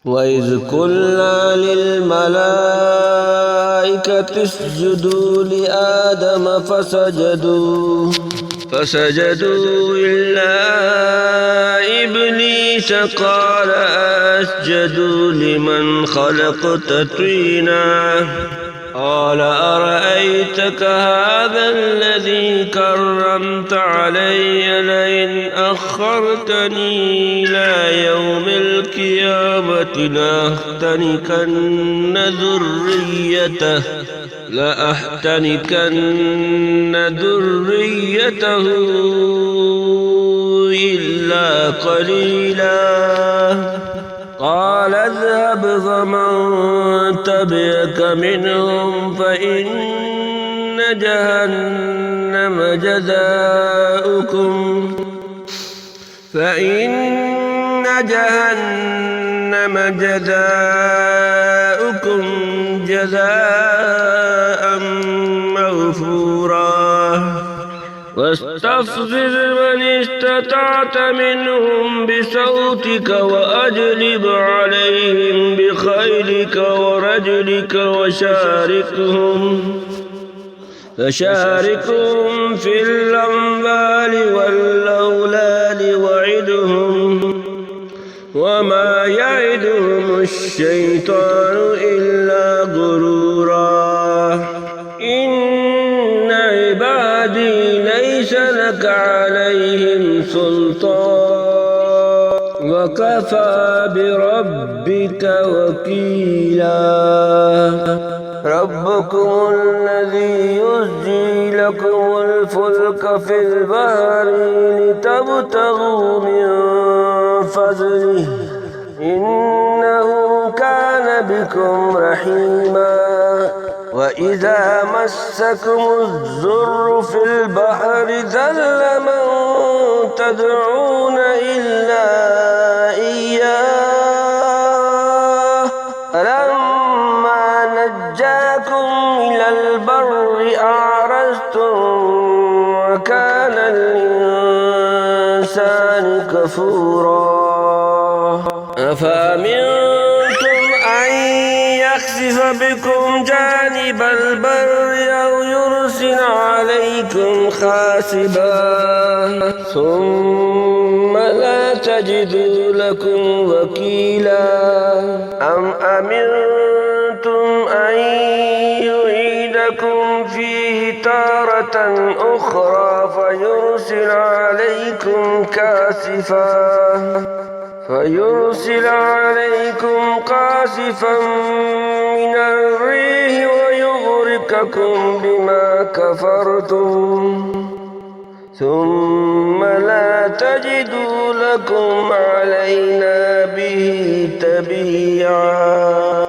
وإذ قلنا للملائكة اسجدوا لآدم فسجدوا إلا إبليس قال أسجد لمن خلقت طينا قال أرأيتك هذا الذي كرمت علي لئن أخرتني إلى يوم القيامة لأحتنكن ذريته إلا قليلا قال اذهب فمن تبعك منهم فإن جهنم جزاؤكم جزاء موفورا واستفزز من استطعت منهم بصوتك وأجلب عليهم بخيلك ورجلك فشاركهم في الأموال والأولاد وعدهم وما يعدهم الشيطان إلا غرورا إن عبادي ليس لك عليهم سلطان وكفى بربك وكيلا ربكم الذي يزجي لكم الفلك في البحر لتبتغوا من فضله إنه كان بكم رحيما وإذا مسكم الضر في البحر ضل من تدعون إلا إياه فلما نجاكم إلى البر أعرضتم وكان الإنسان كفورا أفأمنتم أن يخسف بكم جانب البر أو يرسل عليكم حاسبا ثم لا تجدوا لكم وكيلا أم أمنتم أن يعيدكم فيه تارة أخرى فيرسل عليكم قاصفا من الريح ويغرقكم بما كفرتم ثم لا تجدوا لكم علينا به تبيعا